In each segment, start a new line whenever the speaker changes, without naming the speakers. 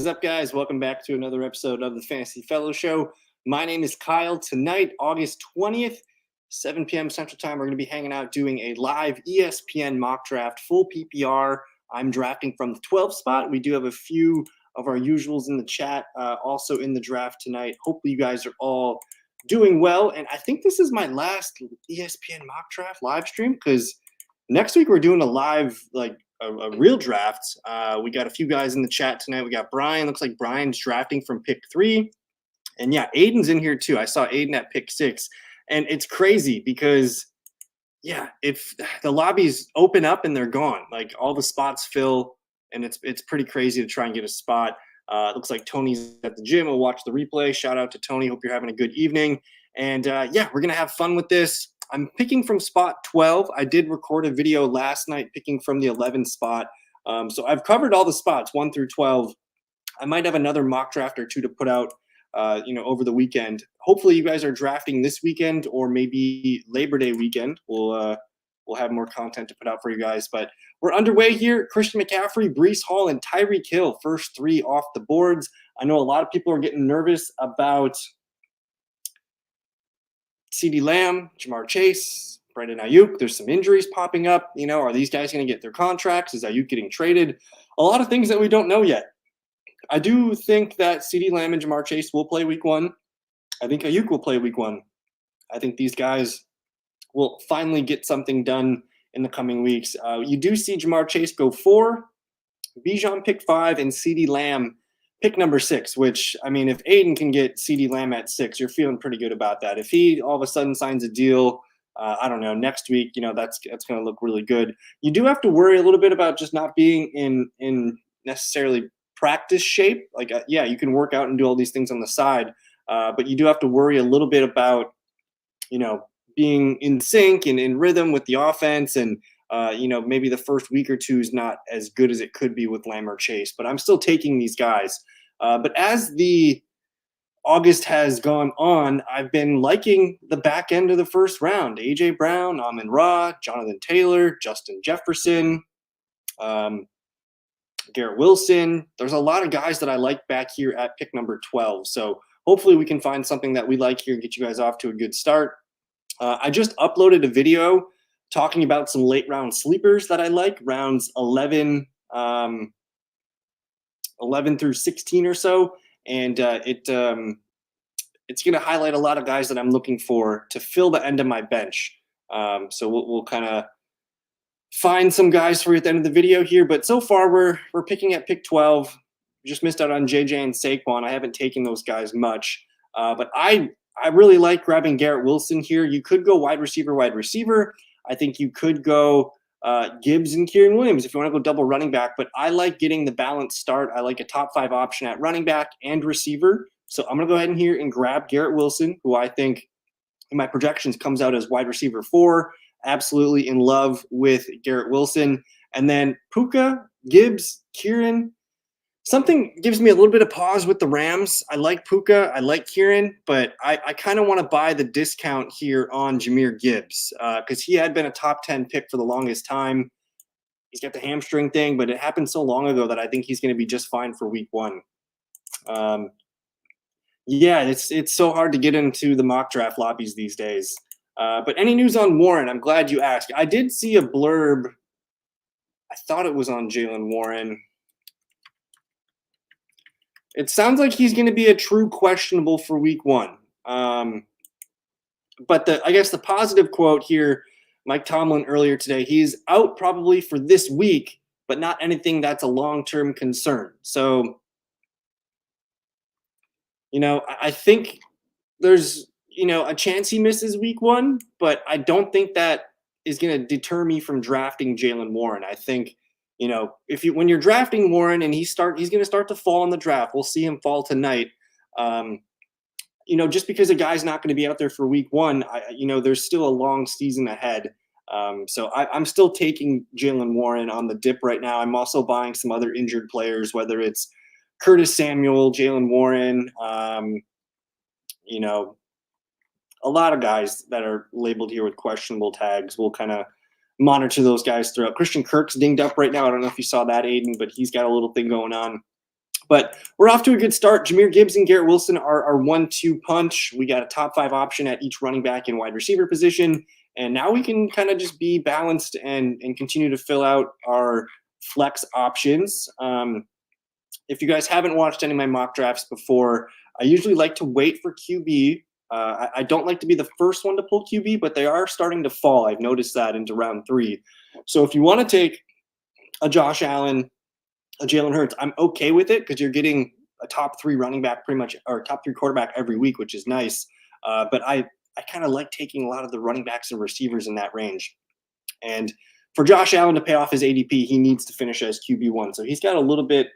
is up, guys? Welcome back to another episode of the Fantasy Fellow Show. My name is Kyle. Tonight, August 20th, 7 p.m. Central Time, we're going to be hanging out doing a live ESPN mock draft, full PPR. I'm drafting from the 12 spot. We do have a few of our usuals in the chat, also in the draft tonight. Hopefully you guys are all doing well. And I think this is my last ESPN mock draft live stream because next week we're doing a live, a real draft. We got a few guys in the chat tonight. We got Brian. Looks like Brian's drafting from pick 3. And yeah, Aiden's in here too. I saw Aiden at pick 6. And it's crazy because, yeah, if the lobbies open up and they're gone, like all the spots fill, and it's pretty crazy to try and get a spot. It looks like Tony's at the gym. We'll watch the replay. Shout out to Tony. Hope you're having a good evening. And yeah, we're going to have fun with this. I'm picking from spot 12. I did record a video last night picking from the 11 spot. So I've covered all the spots 1 through 12. I might have another mock draft or two to put out, over the weekend. Hopefully you guys are drafting this weekend or maybe Labor Day weekend. We'll have more content to put out for you guys. But we're underway here. Christian McCaffrey, Breece Hall, and Tyreek Hill, first 3 off the boards. I know a lot of people are getting nervous about CeeDee Lamb, Jamar Chase, Brandon Ayuk. There's some injuries popping up. Are these guys going to get their contracts? Is Ayuk getting traded? A lot of things that we don't know yet. I do think that CeeDee Lamb and Jamar Chase will play week 1. I think Ayuk will play week 1. I think these guys will finally get something done in the coming weeks. You do see Jamar Chase go 4, Bijan pick 5, and CeeDee Lamb pick number 6, which, I mean, if Aiden can get CeeDee Lamb at 6, you're feeling pretty good about that. If he all of a sudden signs a deal, I don't know, next week, that's going to look really good. You do have to worry a little bit about just not being in necessarily practice shape. Yeah, you can work out and do all these things on the side, but you do have to worry a little bit about, being in sync and in rhythm with the offense. And, maybe the first week or two is not as good as it could be with Lamb or Chase, but I'm still taking these guys. But as the August has gone on, I've been liking the back end of the first round. A.J. Brown, Amon-Ra, Jonathan Taylor, Justin Jefferson, Garrett Wilson. There's a lot of guys that I like back here at pick number 12. So hopefully we can find something that we like here and get you guys off to a good start. I just uploaded a video talking about some late round sleepers that I like, rounds 11 through 16 or so. And it's going to highlight a lot of guys that I'm looking for to fill the end of my bench. So we'll kind of find some guys for you at the end of the video here. But so far we're picking at pick 12. We just missed out on JJ and Saquon. I haven't taken those guys much. But I really like grabbing Garrett Wilson here. You could go wide receiver. I think you could go Gibbs and Kieran Williams if you want to go double running back. But I like getting the balanced start. I like a top 5 option at running back and receiver. So I'm going to go ahead and here and grab Garrett Wilson, who I think in my projections comes out as wide receiver 4. Absolutely in love with Garrett Wilson. And then Puka, Gibbs, Kieran. Something gives me a little bit of pause with the Rams. I like Puka. I like Kieran, but I kind of want to buy the discount here on Jahmyr Gibbs because he had been a top 10 pick for the longest time. He's got the hamstring thing, but it happened so long ago that I think he's going to be just fine for week 1. Yeah, it's so hard to get into the mock draft lobbies these days. But any news on Warren? I'm glad you asked. I did see a blurb. I thought it was on Jaylen Warren. It sounds like he's going to be a true questionable for week 1. But I guess the positive quote here, Mike Tomlin earlier today, he's out probably for this week, but not anything that's a long-term concern. So, I think there's, a chance he misses week 1, but I don't think that is going to deter me from drafting Jaylen Warren. I think, when you're drafting Warren and he's going to start to fall in the draft, we'll see him fall tonight. Just because a guy's not going to be out there for week 1, there's still a long season ahead. So I'm still taking Jaylen Warren on the dip right now. I'm also buying some other injured players, whether it's Curtis Samuel, Jaylen Warren, a lot of guys that are labeled here with questionable tags. We'll kind of monitor those guys throughout. Christian Kirk's dinged up right now. I don't know if you saw that, Aiden, but he's got a little thing going on. But we're off to a good start. Jahmyr Gibbs and Garrett Wilson are our 1-2 punch. We got a top 5 option at each running back and wide receiver position. And now we can kind of just be balanced and continue to fill out our flex options. If you guys haven't watched any of my mock drafts before, I usually like to wait for QB. I don't like to be the first one to pull QB, but they are starting to fall. I've noticed that into round 3. So if you want to take a Josh Allen, a Jalen Hurts, I'm okay with it because you're getting a top 3 running back pretty much, or top 3 quarterback every week, which is nice. But I kind of like taking a lot of the running backs and receivers in that range. And for Josh Allen to pay off his ADP, he needs to finish as QB1. So he's got a little bit,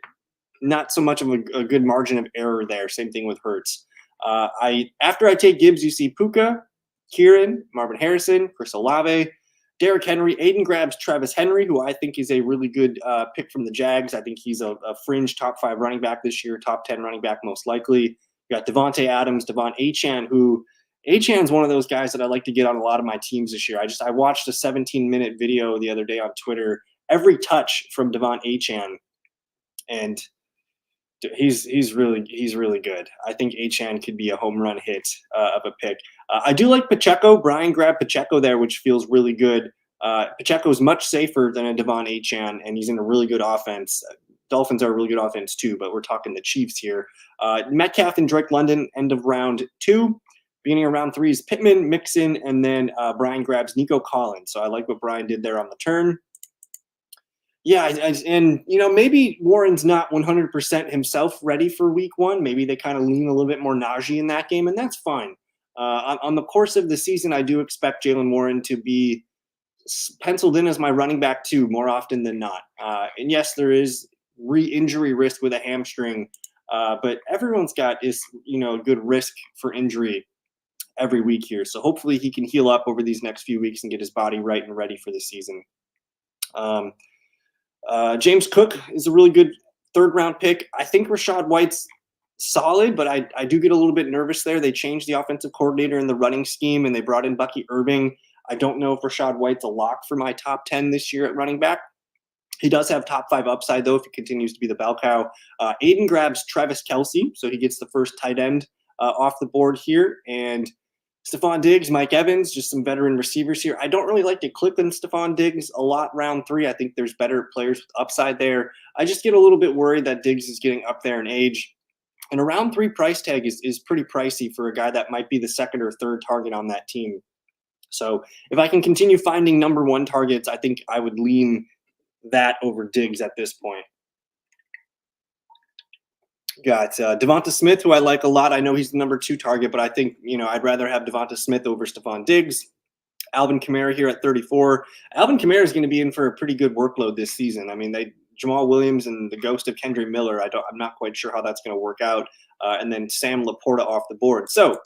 not so much of a good margin of error there. Same thing with Hurts. After I take Gibbs, you see Puka, Kieran, Marvin Harrison, Chris Olave, Derrick Henry. Aiden grabs Travis Henry, who I think is a really good pick from the Jags. I think he's a fringe top 5 running back this year, top 10 running back most likely. You got Devontae Adams, Devon Achane, who Achane's one of those guys that I like to get on a lot of my teams this year. I watched a 17-minute video the other day on Twitter, every touch from Devon Achane, and he's really good. I think Achane could be a home run hit of a pick. I do like Pacheco. Brian grabbed Pacheco there, which feels really good. Pacheco is much safer than a Devon Achane, and he's in a really good offense. Dolphins are a really good offense too, but we're talking the Chiefs here. Metcalf and Drake London, end of round 2. Beginning of round 3 is Pittman, Mixon, and then Brian grabs Nico Collins. So I like what Brian did there on the turn. Yeah, and maybe Warren's not 100% himself ready for week 1. Maybe they kind of lean a little bit more Najee in that game, and that's fine. On the course of the season, I do expect Jaylen Warren to be penciled in as my running back too, more often than not. And yes, there is re-injury risk with a hamstring, but everyone's got a good risk for injury every week here. So hopefully he can heal up over these next few weeks and get his body right and ready for the season. James Cook is a really good 3rd-round pick. I think Rachaad White's solid, but I do get a little bit nervous there. They changed the offensive coordinator in the running scheme, and they brought in Bucky Irving. I don't know if Rachaad White's a lock for my top 10 this year at running back. He does have top 5 upside, though, if he continues to be the bell cow. Aiden grabs Travis Kelce, so he gets the first tight end off the board here. And Stephon Diggs, Mike Evans, just some veteran receivers here. I don't really like to click on Stephon Diggs a lot round 3. I think there's better players with upside there. I just get a little bit worried that Diggs is getting up there in age. And a round 3 price tag is pretty pricey for a guy that might be the 2nd or 3rd target on that team. So if I can continue finding number 1 targets, I think I would lean that over Diggs at this point. Got Devonta Smith, who I like a lot. I know he's the number 2 target, but I think, I'd rather have Devonta Smith over Stephon Diggs. Alvin Kamara here at 34. Alvin Kamara is going to be in for a pretty good workload this season. I mean, Jamal Williams and the ghost of Kendra Miller, I'm not quite sure how that's going to work out. And then Sam Laporta off the board. So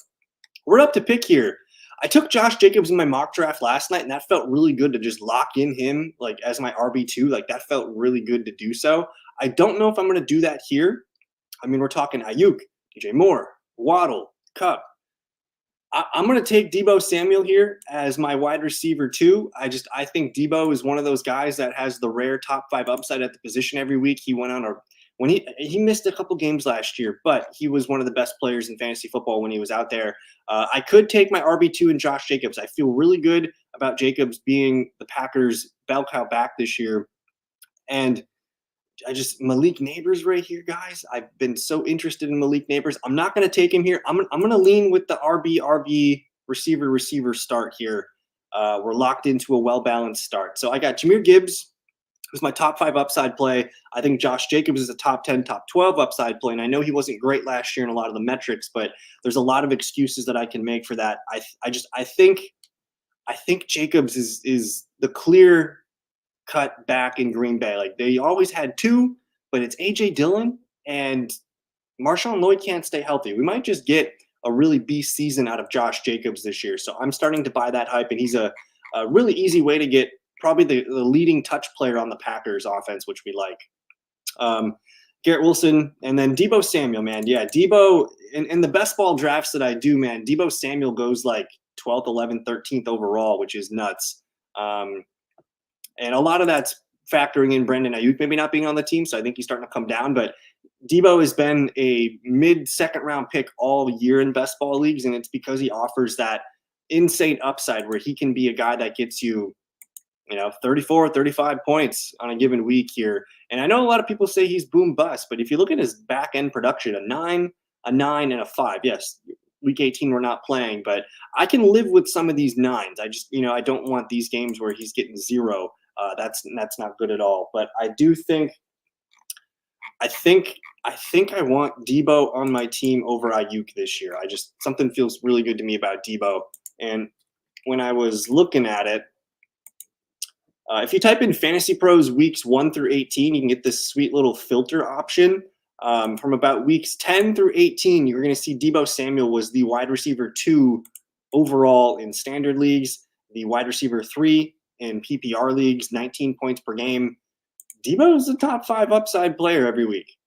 we're up to pick here. I took Josh Jacobs in my mock draft last night, and that felt really good to just lock in him as my RB2. That felt really good to do so. I don't know if I'm going to do that here. I mean, we're talking Ayuk, DJ Moore, Waddle, Kupp. I'm going to take Deebo Samuel here as my wide receiver too. I think Deebo is one of those guys that has the rare top 5 upside at the position every week. He went on when he missed a couple games last year, but he was one of the best players in fantasy football when he was out there. I could take my RB2 in Josh Jacobs. I feel really good about Jacobs being the Packers' bell cow back this year. And Malik Neighbors right here, guys. I've been so interested in Malik Neighbors. I'm not going to take him here. I'm going to lean with the RB receiver start here. We're locked into a well-balanced start. So I got Jahmyr Gibbs, who's my top 5 upside play. I think Josh Jacobs is a top 10, top 12 upside play. And I know he wasn't great last year in a lot of the metrics, but there's a lot of excuses that I can make for that. I think Jacobs is the clear cut back in Green Bay. They always had 2, but it's AJ Dillon and Marshawn Lloyd can't stay healthy. We might just get a really beast season out of Josh Jacobs this year. So I'm starting to buy that hype, and he's a really easy way to get probably the leading touch player on the Packers offense, which we like. Garrett Wilson, and then Deebo Samuel, man. Yeah, Deebo, in the best ball drafts that I do, man, Deebo Samuel goes 12th, 11th, 13th overall, which is nuts. And a lot of that's factoring in Brandon Ayuk maybe not being on the team, so I think he's starting to come down. But Debo has been a mid-second round pick all year in best ball leagues, and it's because he offers that insane upside where he can be a guy that gets you, 34, 35 points on a given week here. And I know a lot of people say he's boom bust, but if you look at his back end production, a 9, and a 5. Yes, week 18 we're not playing, but I can live with some of these 9s. I just, I don't want these games where he's getting 0. That's not good at all. But I do think I think I want Debo on my team over Ayuk this year. Something feels really good to me about Debo. And when I was looking at it, if you type in Fantasy Pros weeks 1 through 18, you can get this sweet little filter option. From about weeks 10 through 18, you're going to see Debo Samuel was the wide receiver 2 overall in standard leagues, the wide receiver 3 in PPR leagues, 19 points per game. Debo is the top 5 upside player every week.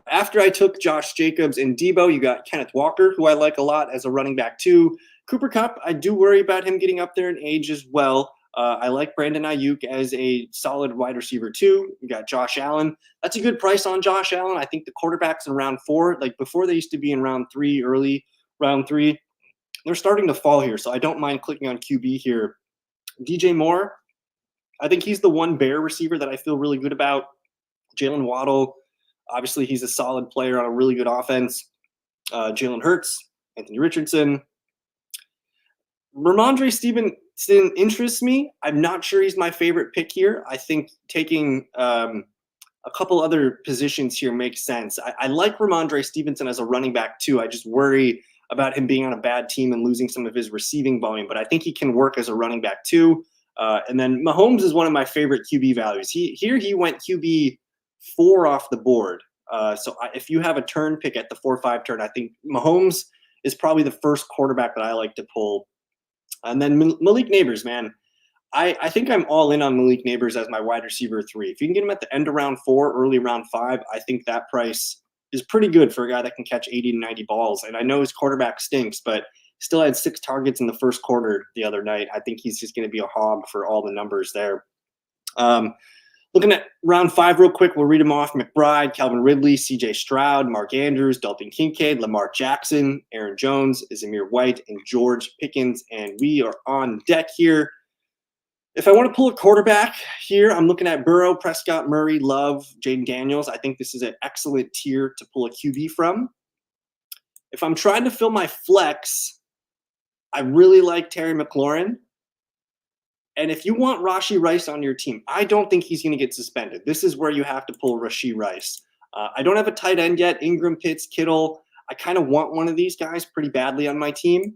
After I took Josh Jacobs and Debo, you got Kenneth Walker, who I like a lot as a running back too. Cooper Kupp, I do worry about him getting up there in age as well. I like Brandon Ayuk as a solid wide receiver too. You got Josh Allen. That's a good price on Josh Allen. I think the quarterbacks in round 4, like before they used to be in round 3, early round 3, they're starting to fall here. So I don't mind clicking on QB here. DJ Moore, I think he's the one Bear receiver that I feel really good about. Jalen Waddle, obviously he's a solid player on a really good offense. Jalen Hurts, Anthony Richardson. Ramondre Stevenson interests me. I'm not sure he's my favorite pick here. I think taking a couple other positions here makes sense. I like Ramondre Stevenson as a running back too. I just worry about him being on a bad team and losing some of his receiving volume, but I think he can work as a running back too. And then Mahomes is one of my favorite QB values. He went QB 4 off the board. If you have a turn pick at the 4-5 turn, I think Mahomes is probably the first quarterback that I like to pull. And then Malik Neighbors, man. I think I'm all in on Malik Neighbors as my wide receiver 3. If you can get him at the end of round 4, early round 5, I think that price is pretty good for a guy that can catch 80 to 90 balls. And I know his quarterback stinks, but still had 6 targets in the first quarter the other night. I think he's just going to be a hog for all the numbers there. Looking at round 5 real quick, we'll read them off. McBride, Calvin Ridley, CJ Stroud, Mark Andrews, Dalton Kincaid, Lamar Jackson, Aaron Jones, Zamir White, and George Pickens. And we are on deck here. If I want to pull a quarterback here, I'm looking at Burrow, Prescott, Murray, Love, Jaden Daniels. I think this is an excellent tier to pull a QB from. If I'm trying to fill my flex, I really like Terry McLaurin. And if you want Rashee Rice on your team, I don't think he's going to get suspended. This is where you have to pull Rashee Rice. I don't have a tight end yet. Ingram, Pitts, Kittle. I kind of want one of these guys pretty badly on my team.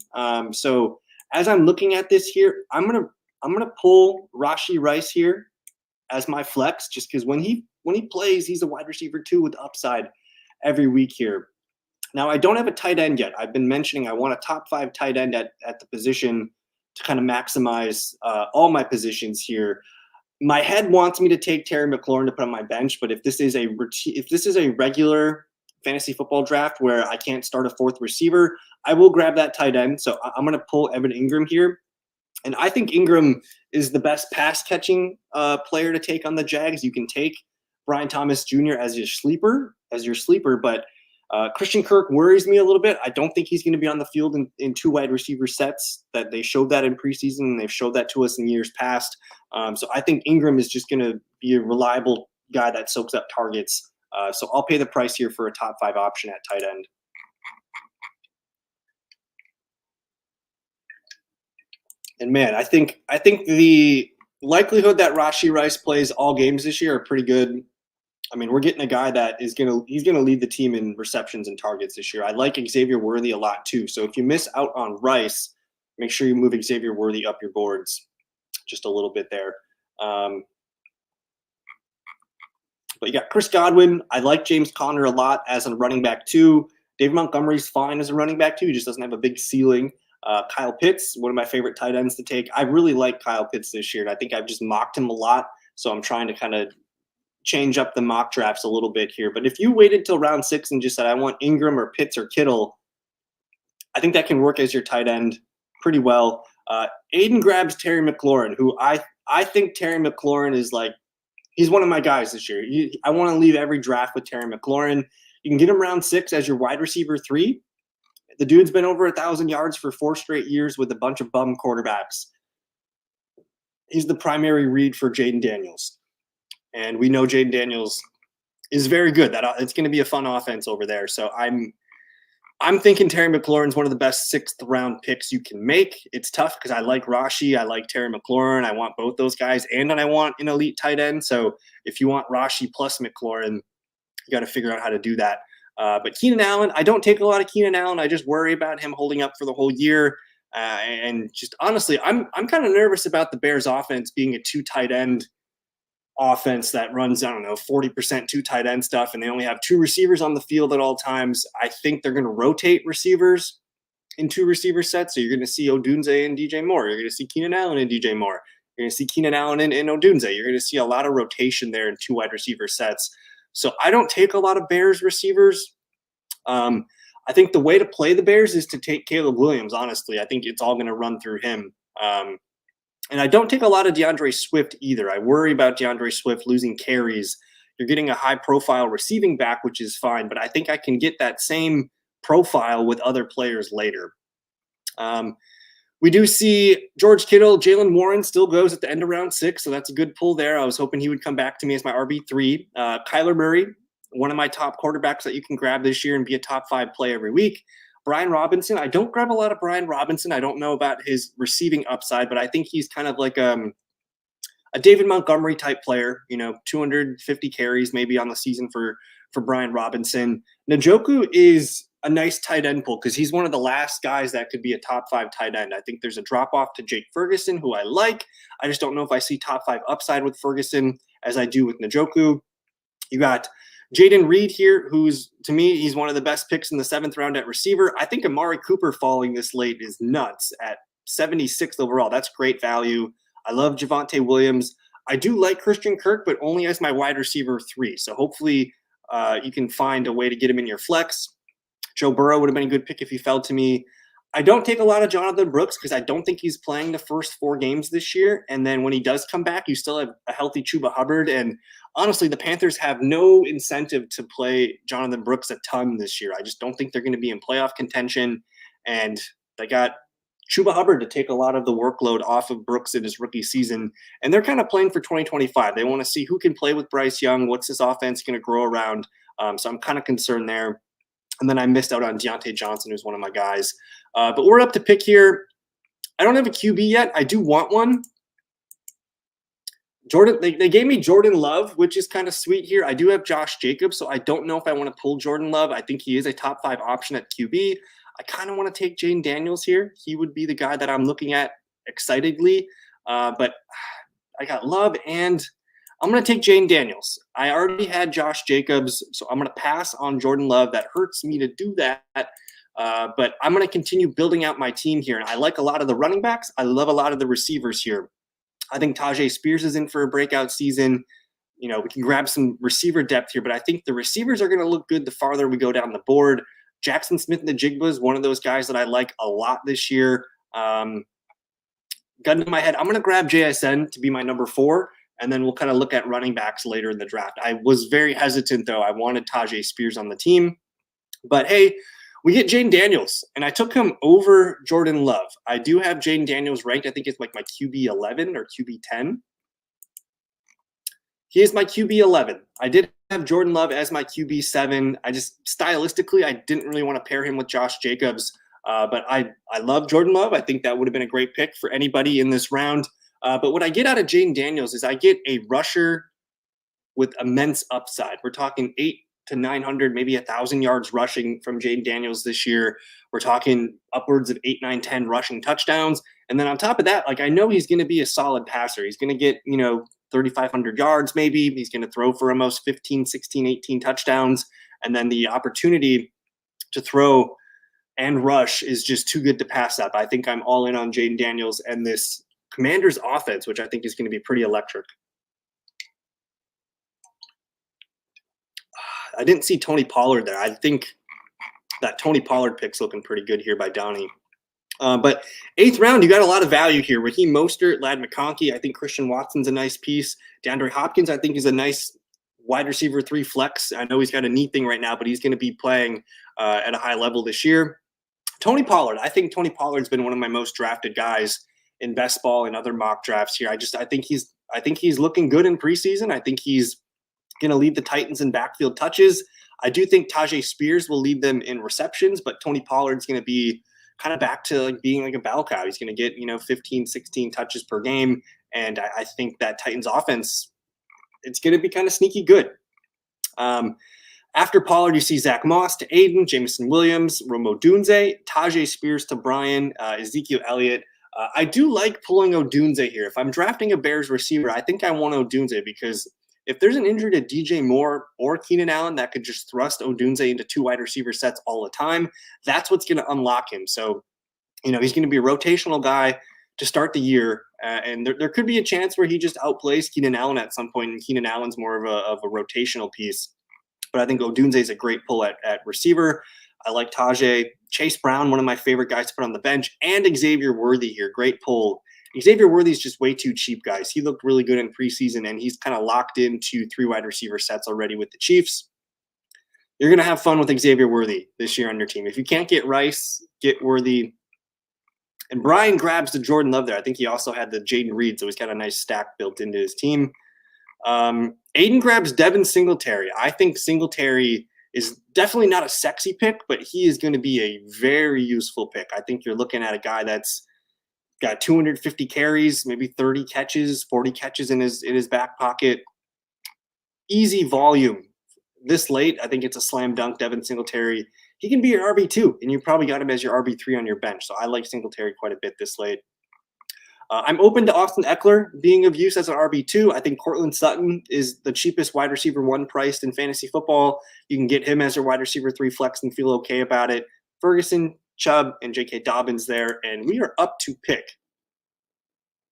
So as I'm looking at this here, I'm gonna pull Rashee Rice here as my flex, just because when he plays, he's a wide receiver 2 with upside every week here. Now I don't have a tight end yet. I've been mentioning I want a top 5 tight end at the position to kind of maximize all my positions here. My head wants me to take Terry McLaurin to put on my bench, but if this is a regular fantasy football draft where I can't start a 4th receiver, I will grab that tight end. So I'm going to pull Evan Ingram here. And I think Ingram is the best pass catching player to take on the Jags. You can take Brian Thomas Jr. as your sleeper, but Christian Kirk worries me a little bit. I don't think he's going to be on the field in 2 wide receiver sets. That they showed that in preseason, and they've showed that to us in years past. So I think Ingram is just going to be a reliable guy that soaks up targets. So I'll pay the price here for a top 5 option at tight end. And man, I think the likelihood that Rashee Rice plays all games this year are pretty good. I mean, we're getting a guy that he's gonna lead the team in receptions and targets this year. I like Xavier Worthy a lot too. So if you miss out on Rice, make sure you move Xavier Worthy up your boards just a little bit there. But you got Chris Godwin. I like James Conner a lot as a running back too. David Montgomery's fine as a running back too. He just doesn't have a big ceiling. Kyle Pitts, one of my favorite tight ends to take. I really like Kyle Pitts this year, and I think I've just mocked him a lot. So I'm trying to kind of change up the mock drafts a little bit here. But if you waited till round 6 and just said, I want Ingram or Pitts or Kittle, I think that can work as your tight end pretty well. Aiden grabs Terry McLaurin, who I think Terry McLaurin is like He's one of my guys this year. I want to leave every draft with Terry McLaurin. You can get him round 6 as your wide receiver 3. The dude's been over 1,000 yards for 4 straight years with a bunch of bum quarterbacks. He's the primary read for Jaden Daniels. And we know Jaden Daniels is very good. That it's going to be a fun offense over there. So I'm thinking Terry McLaurin's one of the best 6th round picks you can make. It's tough because I like Rashi, I like Terry McLaurin. I want both those guys, and I want an elite tight end. So if you want Rashi plus McLaurin, you got to figure out how to do that. But Keenan Allen, I don't take a lot of Keenan Allen. I just worry about him holding up for the whole year. And just honestly, I'm kind of nervous about the Bears offense being a 2 tight end offense that runs, 40% 2 tight end stuff, and they only have 2 receivers on the field at all times. I think they're going to rotate receivers in 2 receiver sets. So you're going to see Odunze and DJ Moore. You're going to see Keenan Allen and DJ Moore. You're going to see Keenan Allen and Odunze. You're going to see a lot of rotation there in 2 wide receiver sets. So I don't take a lot of Bears receivers. I think the way to play the Bears is to take Caleb Williams, honestly. I think it's all going to run through him. And I don't take a lot of DeAndre Swift either. I worry about DeAndre Swift losing carries. You're getting a high-profile receiving back, which is fine, but I think I can get that same profile with other players later. We do see George Kittle. Jalen Warren still goes at the end of round 6, so that's a good pull there. I was hoping he would come back to me as my RB3. Kyler Murray, one of my top quarterbacks that you can grab this year and be a top 5 play every week. Brian Robinson, I don't grab a lot of Brian Robinson. I don't know about his receiving upside, but I think he's kind of like a David Montgomery type player, 250 carries maybe on the season for Brian Robinson. Njoku is a nice tight end pull because he's one of the last guys that could be a top 5 tight end. I think there's a drop off to Jake Ferguson, who I like. I just don't know if I see top 5 upside with Ferguson as I do with Njoku. You got Jaden Reed here, who's, to me, he's one of the best picks in the 7th round at receiver. I think Amari Cooper falling this late is nuts at 76th overall. That's great value. I love Javonte Williams. I do like Christian Kirk, but only as my wide receiver 3. So hopefully you can find a way to get him in your flex. Joe Burrow would have been a good pick if he fell to me. I don't take a lot of Jonathan Brooks because I don't think he's playing the first 4 games this year. And then when he does come back, you still have a healthy Chuba Hubbard. And honestly, the Panthers have no incentive to play Jonathan Brooks a ton this year. I just don't think they're going to be in playoff contention. And they got Chuba Hubbard to take a lot of the workload off of Brooks in his rookie season. And they're kind of playing for 2025. They want to see who can play with Bryce Young. What's this offense going to grow around? So I'm kind of concerned there. And then I missed out on Deontay Johnson, who's one of my guys. But we're up to pick here. I don't have a QB yet. I do want one. They gave me Jordan Love, which is kind of sweet here. I do have Josh Jacobs, so I don't know if I want to pull Jordan Love. I think he is a top 5 option at QB. I kind of want to take Jane Daniels here. He would be the guy that I'm looking at excitedly. But I got Love, and I'm going to take Jane Daniels. I already had Josh Jacobs, so I'm going to pass on Jordan Love. That hurts me to do that. But I'm going to continue building out my team here. And I like a lot of the running backs. I love a lot of the receivers here. I think Tajay Spears is in for a breakout season. We can grab some receiver depth here, but I think the receivers are going to look good the farther we go down the board. Jackson Smith-Njigba is one of those guys that I like a lot this year. Gun to my head, I'm going to grab JSN to be my number 4. And then we'll kind of look at running backs later in the draft. I was very hesitant, though. I wanted Tajay Spears on the team. But, hey, we get Jane Daniels, and I took him over Jordan Love. I do have Jane Daniels ranked. I think it's like my QB 11 or QB 10. He is my QB 11. I did have Jordan Love as my QB 7. I just, stylistically, I didn't really want to pair him with Josh Jacobs. But I love Jordan Love. I think that would have been a great pick for anybody in this round. But what I get out of Jane Daniels is I get a rusher with immense upside. We're talking 800 to 900, maybe 1,000 yards rushing from Jane Daniels this year. We're talking upwards of 8, 9, 10 rushing touchdowns. And then on top of that, I know he's going to be a solid passer. He's going to get, 3,500 yards maybe. He's going to throw for almost 15, 16, 18 touchdowns. And then the opportunity to throw and rush is just too good to pass up. I think I'm all in on Jane Daniels and this Commanders offense, which I think is going to be pretty electric. I didn't see Tony Pollard there. I think that Tony Pollard pick's looking pretty good here by Donnie. But eighth round, you got a lot of value here. Raheem Mostert, Lad McConkey. I think Christian Watson's a nice piece. DeAndre Hopkins, I think, is a nice wide receiver 3 flex. I know he's got a knee thing right now, but he's going to be playing at a high level this year. Tony Pollard. I think Tony Pollard's been one of my most drafted guys in best ball and other mock drafts here. I think he's looking good in preseason. I think he's going to lead the Titans in backfield touches. I do think Tajay Spears will lead them in receptions, but Tony Pollard's going to be kind of back to like being like a bell cow. He's going to get, 15, 16 touches per game. And I think that Titans offense, it's going to be kind of sneaky good. After Pollard, you see Zach Moss to Aiden, Jameson Williams, Rome Odunze, Tajay Spears to Brian, Ezekiel Elliott. I do like pulling Odunze here. If I'm drafting a Bears receiver, I think I want Odunze because if there's an injury to DJ Moore or Keenan Allen that could just thrust Odunze into 2 wide receiver sets all the time, that's what's going to unlock him. So, he's going to be a rotational guy to start the year. And there could be a chance where he just outplays Keenan Allen at some point, and Keenan Allen's more of a rotational piece. But I think Odunze is a great pull at receiver. I like Tajay. Chase Brown, one of my favorite guys to put on the bench, and Xavier Worthy here. Great pull. Xavier Worthy is just way too cheap, guys. He looked really good in preseason, and he's kind of locked into 3 wide receiver sets already with the Chiefs. You're going to have fun with Xavier Worthy this year on your team. If you can't get Rice, get Worthy. And Brian grabs the Jordan Love there. I think he also had the Jaden Reed, so he's got a nice stack built into his team. Aiden grabs Devin Singletary. I think Singletary is definitely not a sexy pick, but he is going to be a very useful pick. I think you're looking at a guy that's got 250 carries, maybe 30 catches, 40 catches in his back pocket. Easy volume. This late, I think it's a slam dunk. Devin Singletary, he can be your RB2, and you probably got him as your RB3 on your bench. So I like Singletary quite a bit this late. I'm open to Austin Eckler being of use as an RB2. I think Cortland Sutton is the cheapest wide receiver 1 priced in fantasy football. You can get him as your wide receiver 3 flex and feel okay about it. Ferguson, Chubb, and J.K. Dobbins there, and we are up to pick.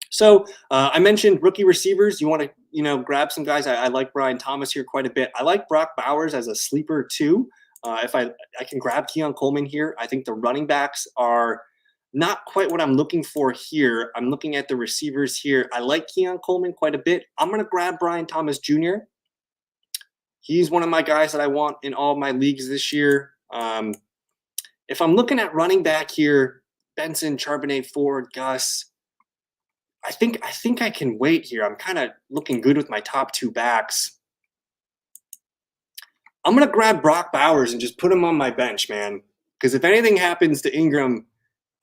So I mentioned rookie receivers. You want to, grab some guys. I like Brian Thomas here quite a bit. I like Brock Bowers as a sleeper too. If I can grab Keon Coleman here. I think the running backs are not quite what I'm looking for here. I'm looking at the receivers here. I like Keon Coleman quite a bit. I'm going to grab Brian Thomas Jr. He's one of my guys that I want in all of my leagues this year. If I'm looking at running back here, Benson, Charbonnet, Ford, Gus, I think I can wait here. I'm kind of looking good with my top 2 backs. I'm going to grab Brock Bowers and just put him on my bench, man. Because if anything happens to Ingram,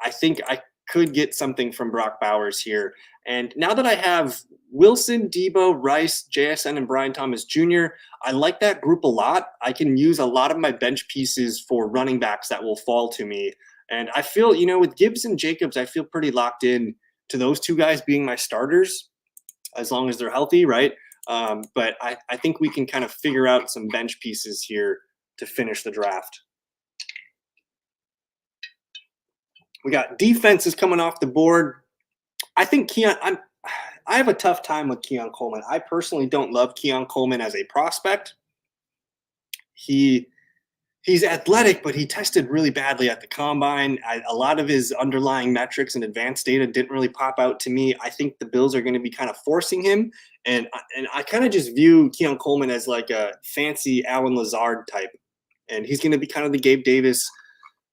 I think I could get something from Brock Bowers here. And now that I have Wilson, Debo, Rice, JSN, and Brian Thomas Jr., I like that group a lot. I can use a lot of my bench pieces for running backs that will fall to me. And I feel, with Gibbs and Jacobs, I feel pretty locked in to those 2 guys being my starters as long as they're healthy, right? But I think we can kind of figure out some bench pieces here to finish the draft. We got defenses coming off the board. I think I have a tough time with Keon Coleman. I personally don't love Keon Coleman as a prospect. He's athletic, but he tested really badly at the combine. A lot of his underlying metrics and advanced data didn't really pop out to me. I think the Bills are going to be kind of forcing him. And I kind of just view Keon Coleman as like a fancy Alan Lazard type. And he's going to be kind of the Gabe Davis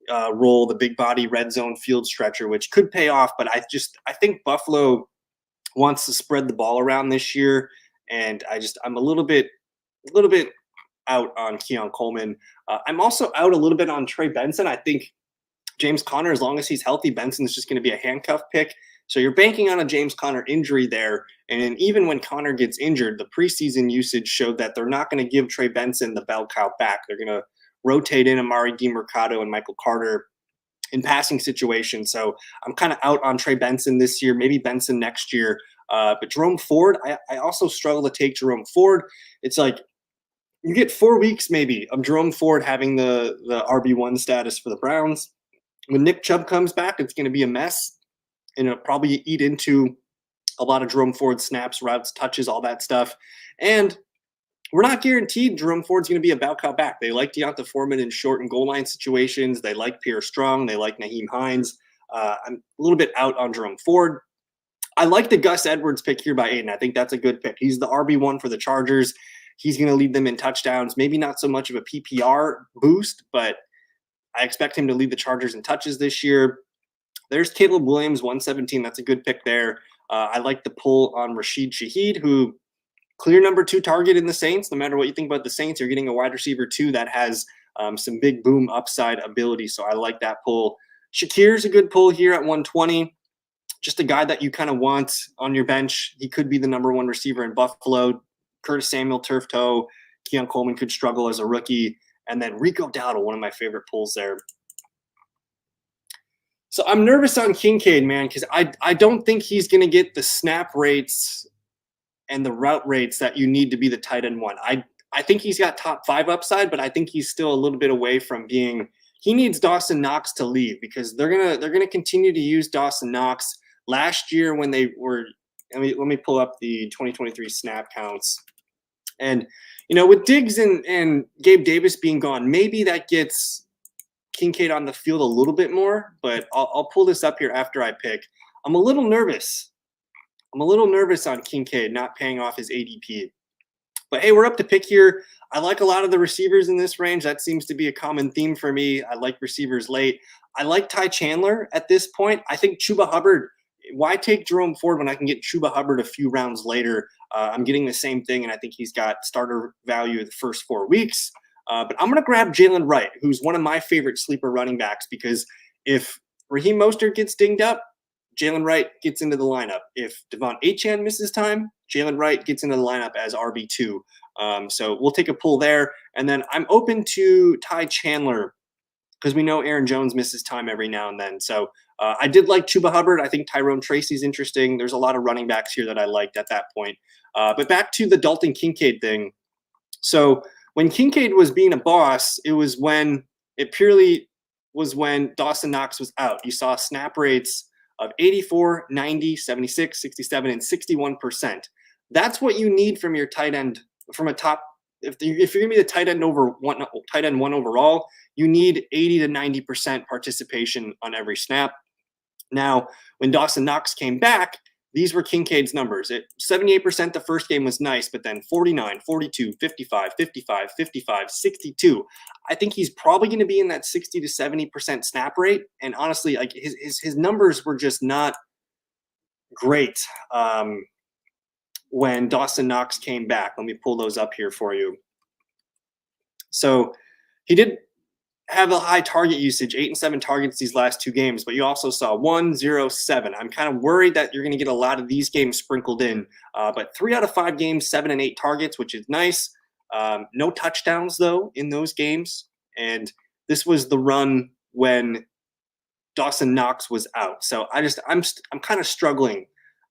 role, the big body red zone field stretcher, which could pay off. But I think Buffalo wants to spread the ball around this year. And I'm a little bit out on Keon Coleman. I'm also out a little bit on Trey Benson. I think James Conner, as long as he's healthy, Benson is just going to be a handcuff pick. So you're banking on a James Conner injury there. And even when Conner gets injured, the preseason usage showed that they're not going to give Trey Benson the bell cow back. They're going to rotate in Amari DiMercado and Michael Carter in passing situations. So I'm kind of out on Trey Benson this year, maybe Benson next year. But Jerome Ford, I also struggle to take Jerome Ford. It's like you get 4 weeks maybe of Jerome Ford having the RB1 status for the Browns. When Nick Chubb comes back, it's going to be a mess. And it'll probably eat into a lot of Jerome Ford snaps, routes, touches, all that stuff. And we're not guaranteed Jerome Ford's going to be a bell cow back. They like Deonta Foreman in short and goal line situations. They like Pierre Strong. They like Naheem Hines. I'm a little bit out on Jerome Ford. I like the Gus Edwards pick here by Aiden. I think that's a good pick. He's the RB1 for the Chargers. He's going to lead them in touchdowns. Maybe not so much of a PPR boost, but I expect him to lead the Chargers in touches this year. There's Caleb Williams, 117. That's a good pick there. I like the pull on Rashid Shaheed, who clear number 2 target in the Saints. No matter what you think about the Saints, you're getting a wide receiver 2 that has some big boom upside ability. So I like that pull. Shakir's a good pull here at 120. Just a guy that you kind of want on your bench. He could be the number 1 receiver in Buffalo. Curtis Samuel, turf toe. Keon Coleman could struggle as a rookie. And then Rico Dowdle, one of my favorite pulls there. So I'm nervous on Kincaid, man, because I don't think he's going to get the snap rates and the route rates that you need to be the tight end 1. I think he's got top 5 upside, but I think he's still a little bit away from being. He needs Dawson Knox to leave because they're gonna continue to use Dawson Knox. Last year when they were, let me pull up the 2023 snap counts, and with Diggs and Gabe Davis being gone, maybe that gets Kincaid on the field a little bit more. But I'll pull this up here after I pick. I'm a little nervous on Kincaid not paying off his ADP. But hey, we're up to pick here. I like a lot of the receivers in this range. That seems to be a common theme for me. I like receivers late. I like Ty Chandler at this point. I think Chuba Hubbard. Why take Jerome Ford when I can get Chuba Hubbard a few rounds later? I'm getting the same thing, and I think he's got starter value the first 4 weeks. But I'm going to grab Jalen Wright, who's one of my favorite sleeper running backs, because if Raheem Mostert gets dinged up, Jalen Wright gets into the lineup. If Devon Achane misses time, Jalen Wright gets into the lineup as RB2. So we'll take a pull there. And then I'm open to Ty Chandler because we know Aaron Jones misses time every now and then. So I did like Chuba Hubbard. I think Tyrone Tracy's interesting. There's a lot of running backs here that I liked at that point. But back to the Dalton Kincaid thing. So when Kincaid was being a boss, it purely was when Dawson Knox was out. You saw snap rates of 84, 90, 76, 67, and 61%. That's what you need from your tight end, from a top. If you're going to be the tight end 1 overall, you need 80 to 90% participation on every snap. Now, when Dawson Knox came back, these were Kincaid's numbers. 78% the first game was nice, but then 49, 42, 55, 55, 55, 62. I think he's probably going to be in that 60 to 70% snap rate. And honestly, like his numbers were just not great when Dawson Knox came back. Let me pull those up here for you. So he did have a high target usage, 8 and 7 targets these last 2 games, but you also saw 1, 0, 7. I'm kind of worried that you're going to get a lot of these games sprinkled in, but 3 out of 5 games, 7 and 8 targets, which is nice. No touchdowns though in those games, and this was the run when Dawson Knox was out. So I'm kind of struggling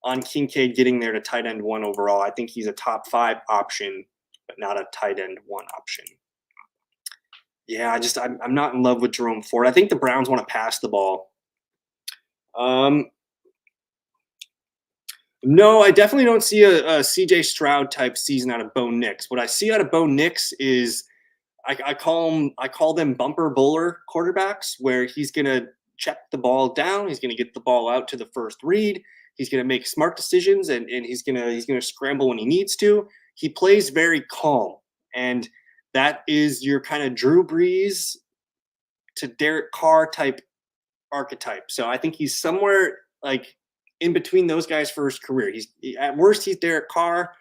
on Kincaid getting there to tight end 1 overall. I think he's a top 5 option, but not a tight end 1 option. Yeah, I'm not in love with Jerome Ford. I think the Browns want to pass the ball. No, I definitely don't see a CJ Stroud type season out of Bo Nix. What I see out of Bo Nix is I call them bumper bowler quarterbacks, where he's gonna check the ball down, he's gonna get the ball out to the first read, he's gonna make smart decisions, and he's gonna scramble when he needs to. He plays very calm, and that is your kind of Drew Brees to Derek Carr type archetype. So I think he's somewhere like in between those guys for his career. At worst, he's Derek Carr.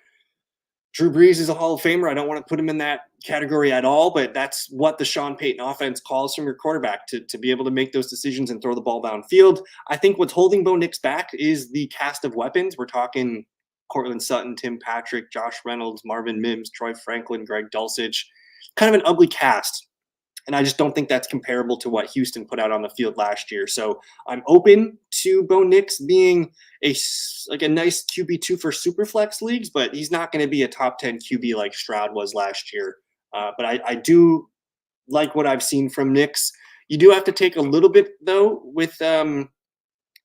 Drew Brees is a Hall of Famer. I don't want to put him in that category at all, but that's what the Sean Payton offense calls from your quarterback, to be able to make those decisions and throw the ball downfield. I think what's holding Bo Nix back is the cast of weapons. We're talking Cortland Sutton, Tim Patrick, Josh Reynolds, Marvin Mims, Troy Franklin, Greg Dulcich. Kind of an ugly cast. And I just don't think that's comparable to what Houston put out on the field last year. So I'm open to Bo Nix being a nice QB2 for Superflex leagues, but he's not going to be a top 10 QB like Stroud was last year. But I do like what I've seen from Nix. You do have to take a little bit, though, with you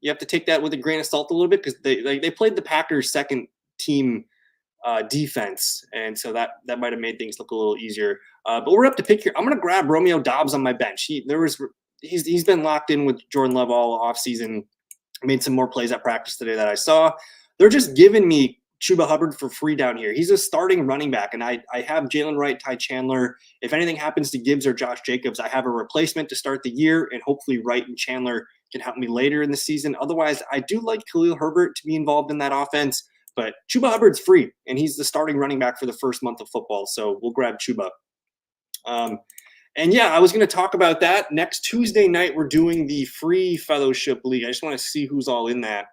have to take that with a grain of salt a little bit, because they played the Packers' second team defense, and so that might have made things look a little easier. But we're up to pick here. I'm going to grab Romeo Doubs on my bench. There was he's been locked in with Jordan Love all offseason. Made some more plays at practice today that I saw. They're just giving me Chuba Hubbard for free down here. He's a starting running back, and I have Jalen Wright, Ty Chandler. If anything happens to Gibbs or Josh Jacobs, I have a replacement to start the year, and hopefully Wright and Chandler can help me later in the season. Otherwise, I do like Khalil Herbert to be involved in that offense, but Chuba Hubbard's free, and he's the starting running back for the first month of football, so we'll grab Chuba. And yeah, I was going to talk about that. Next Tuesday night, we're doing the free fellowship league. I just want to see who's all in that.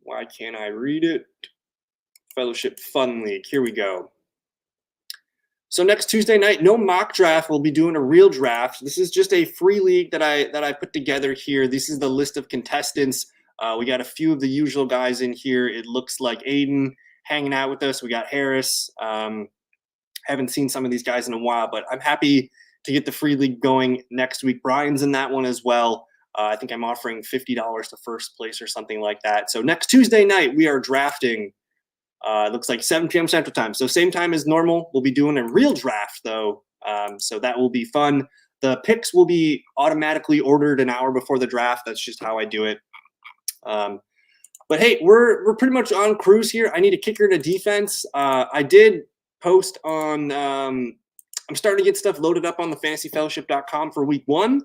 Why can't I read it? Fellowship Fun League. Here we go. So next Tuesday night, no mock draft. We'll be doing a real draft. This is just a free league that I put together here. This is the list of contestants. We got a few of the usual guys in here. It looks like Aiden hanging out with us. We got Harris. Haven't seen some of these guys in a while, but I'm happy to get the free league going next week. Brian's in that one as well. I think I'm offering $50 to first place or something like that. So next Tuesday night, we are drafting. It looks like 7 p.m. Central Time. So same time as normal. We'll be doing a real draft, though. So that will be fun. The picks will be automatically ordered an hour before the draft. That's just how I do it. But hey, we're pretty much on cruise here. I need a kicker and a defense. I did post on I'm starting to get stuff loaded up on the fantasyfellowship.com for week 1.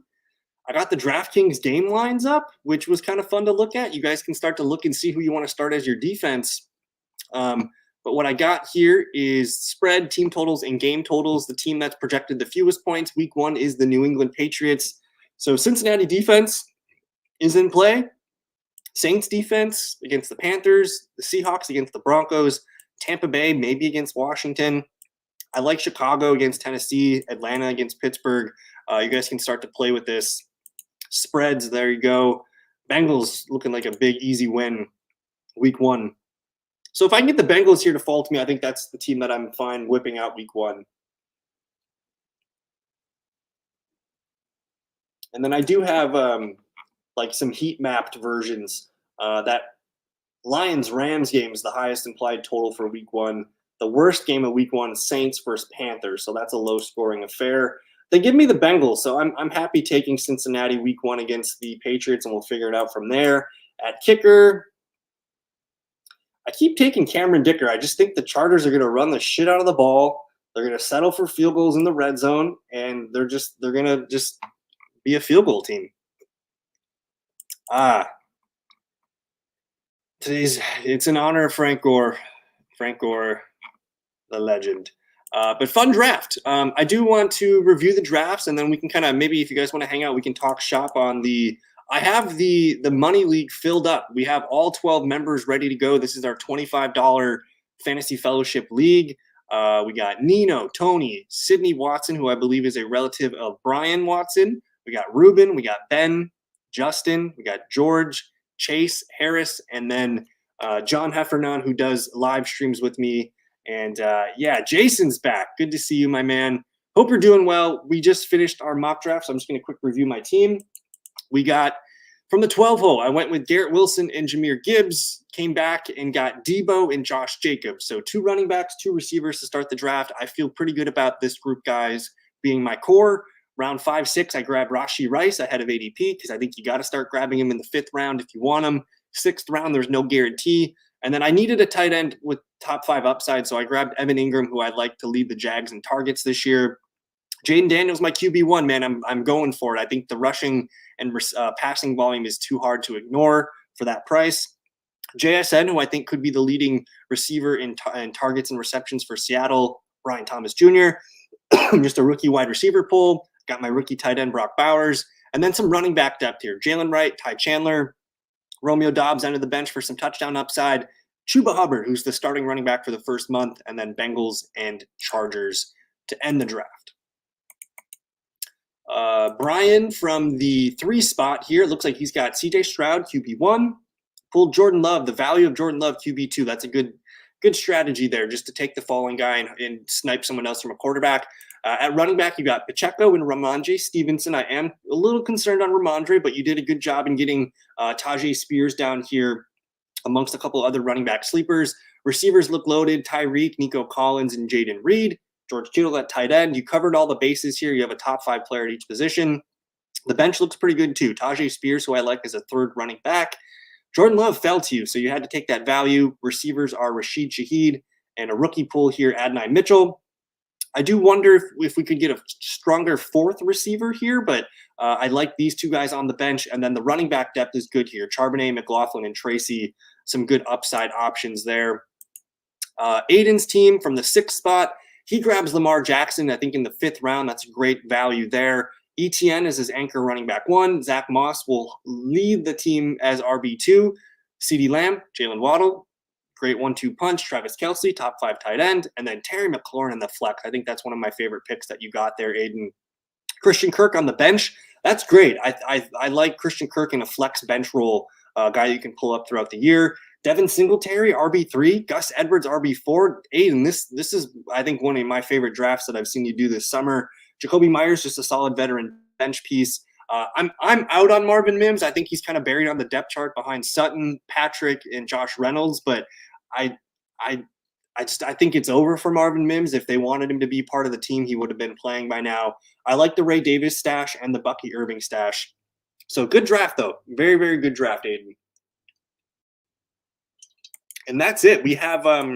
I got the DraftKings game lines up, which was kind of fun to look at. You guys can start to look and see who you want to start as your defense. But what I got here is spread, team totals, and game totals. The team that's projected the fewest points week 1 is the New England Patriots. So Cincinnati defense is in play. Saints defense against the Panthers, the Seahawks against the Broncos, Tampa Bay maybe against Washington. I like Chicago against Tennessee, Atlanta against Pittsburgh. You guys can start to play with this. Spreads, there you go. Bengals looking like a big, easy win week 1. So if I can get the Bengals here to fall to me, I think that's the team that I'm fine whipping out week 1. And then I do have like some heat mapped versions. That Lions-Rams game is the highest implied total for week 1. The worst game of week 1, Saints versus Panthers. So that's a low-scoring affair. They give me the Bengals, so I'm happy taking Cincinnati week 1 against the Patriots, and we'll figure it out from there. At kicker, I keep taking Cameron Dicker. I just think the Chargers are going to run the shit out of the ball. They're going to settle for field goals in the red zone, and they're going to just be a field goal team. It's in honor of Frank Gore. Frank Gore, the legend. But fun draft. I do want to review the drafts, and then we can kind of, maybe if you guys want to hang out, we can talk shop on I have the money league filled up. We have all 12 members ready to go. This is our $25 fantasy fellowship league. We got Nino, Tony, Sydney Watson, who I believe is a relative of Brian Watson. We got Ruben, we got Ben, Justin, we got George, Chase, Harris, and then John Heffernan, who does live streams with me. And yeah, Jason's back. Good to see you, my man. Hope you're doing well. We just finished our mock draft, so I'm just going to quick review my team. We got from the 12 hole, I went with Garrett Wilson and Jahmyr Gibbs, came back and got Debo and Josh Jacobs. So 2 running backs, 2 receivers to start the draft. I feel pretty good about this group, guys, being my core. Round 5, 6, I grabbed Rashee Rice ahead of ADP because I think you got to start grabbing him in the 5th round if you want him. 6th round, there's no guarantee. And then I needed a tight end with top 5 upside, so I grabbed Evan Ingram, who I'd like to lead the Jags in targets this year. Jaden Daniels, my QB1, man. I'm going for it. I think the rushing and passing volume is too hard to ignore for that price. JSN, who I think could be the leading receiver in targets and receptions for Seattle, Brian Thomas Jr. Just a rookie wide receiver pool. Got my rookie tight end, Brock Bowers. And then some running back depth here. Jalen Wright, Ty Chandler, Romeo Doubs under the bench for some touchdown upside. Chuba Hubbard, who's the starting running back for the first month. And then Bengals and Chargers to end the draft. Brian from the 3 spot here. It looks like he's got CJ Stroud, QB1. Pulled Jordan Love, the value of Jordan Love, QB2. That's a good strategy there, just to take the falling guy and snipe someone else from a quarterback. At running back, you got Pacheco and Ramondre Stevenson. I am a little concerned on Ramondre, but you did a good job in getting Tajay Spears down here amongst a couple other running back sleepers. Receivers look loaded. Tyreek, Nico Collins, and Jaden Reed. George Kittle at tight end. You covered all the bases here. You have a top 5 player at each position. The bench looks pretty good too. Tajay Spears, who I like as a third running back. Jordan Love fell to you, so you had to take that value. Receivers are Rashid Shaheed and a rookie pool here, Adonai Mitchell. I do wonder if we could get a stronger fourth receiver here, but I like these two guys on the bench. And then the running back depth is good here. Charbonnet, McLaughlin, and Tracy, some good upside options there. Aiden's team from the 6th spot, he grabs Lamar Jackson, I think in the 5th round. That's a great value there. ETN is his anchor running back 1. Zach Moss will lead the team as RB2. CeeDee Lamb, Jalen Waddle, great 1-2 punch. Travis Kelce, top 5 tight end. And then Terry McLaurin in the flex. I think that's one of my favorite picks that you got there, Aiden. Christian Kirk on the bench. That's great. I like Christian Kirk in a flex bench role, guy you can pull up throughout the year. Devin Singletary, RB3. Gus Edwards, RB4. Aiden, this is, I think, one of my favorite drafts that I've seen you do this summer. Jacoby Myers, just a solid veteran bench piece. I'm out on Marvin Mims. I think he's kind of buried on the depth chart behind Sutton, Patrick, and Josh Reynolds. But I think it's over for Marvin Mims. If they wanted him to be part of the team, he would have been playing by now. I like the Ray Davis stash and the Bucky Irving stash. So good draft, though. Very, very good draft, Aiden. And that's it. We have our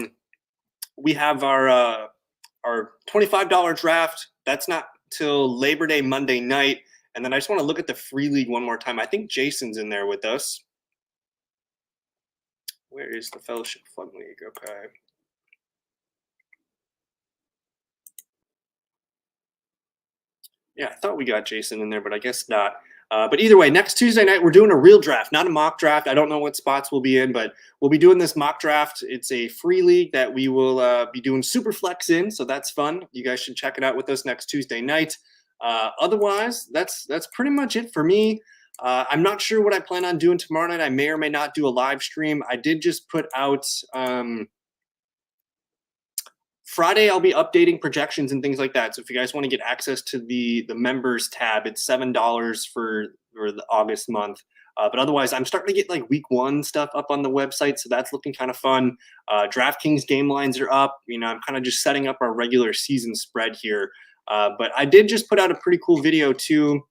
$25 draft. That's not till Labor Day Monday night. And then I just want to look at the free league one more time. I think Jason's in there with us. Where is the Fellowship Fund League? Okay. Yeah, I thought we got Jason in there, but I guess not. But either way, next Tuesday night, we're doing a real draft, not a mock draft. I don't know what spots we'll be in, but we'll be doing this mock draft. It's a free league that we will be doing super flex in, so that's fun. You guys should check it out with us next Tuesday night. Otherwise, that's pretty much it for me. I'm not sure what I plan on doing tomorrow night. I may or may not do a live stream. I did just put out Friday, I'll be updating projections and things like that. So if you guys want to get access to the members tab, it's $7 for the August month. But otherwise, I'm starting to get like week 1 stuff up on the website. So that's looking kind of fun. DraftKings game lines are up. I'm kind of just setting up our regular season spread here. But I did just put out a pretty cool video too.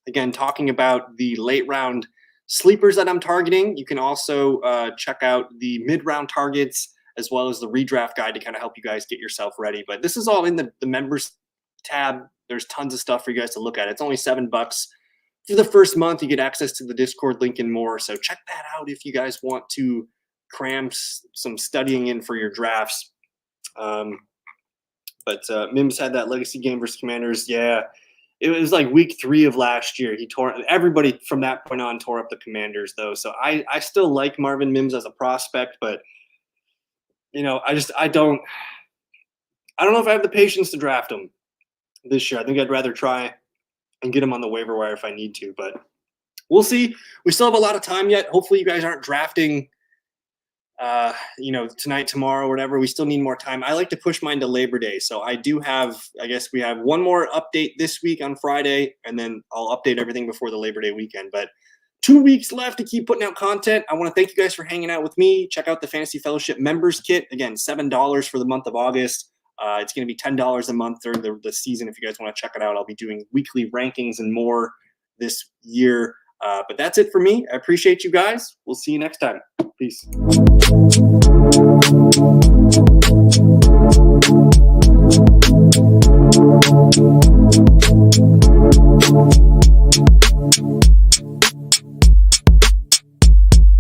Again, talking about the late round sleepers that I'm targeting. You can also check out the mid-round targets as well as the redraft guide to kind of help you guys get yourself ready. But this is all in the members tab. There's tons of stuff for you guys to look at. It's only $7 for the first month. You get access to the Discord link and more. So check that out if you guys want to cram some studying in for your drafts. But Mims had that legacy game versus Commanders. Yeah, it was like week 3 of last year. Everybody from that point on tore up the Commanders though. So I still like Marvin Mims as a prospect, but I don't know if I have the patience to draft him this year. I think I'd rather try and get him on the waiver wire if I need to, but we'll see. We still have a lot of time yet. Hopefully you guys aren't drafting, tonight, tomorrow, whatever. We still need more time. I like to push mine to Labor Day. So I guess we have one more update this week on Friday, and then I'll update everything before the Labor Day weekend. But 2 weeks left to keep putting out content. I want to thank you guys for hanging out with me. Check out the Fantasy Fellowship members kit. Again, $7 for the month of August. It's going to be $10 a month during the season if you guys want to check it out. I'll be doing weekly rankings and more this year. But that's it for me. I appreciate you guys. We'll see you next time. Peace.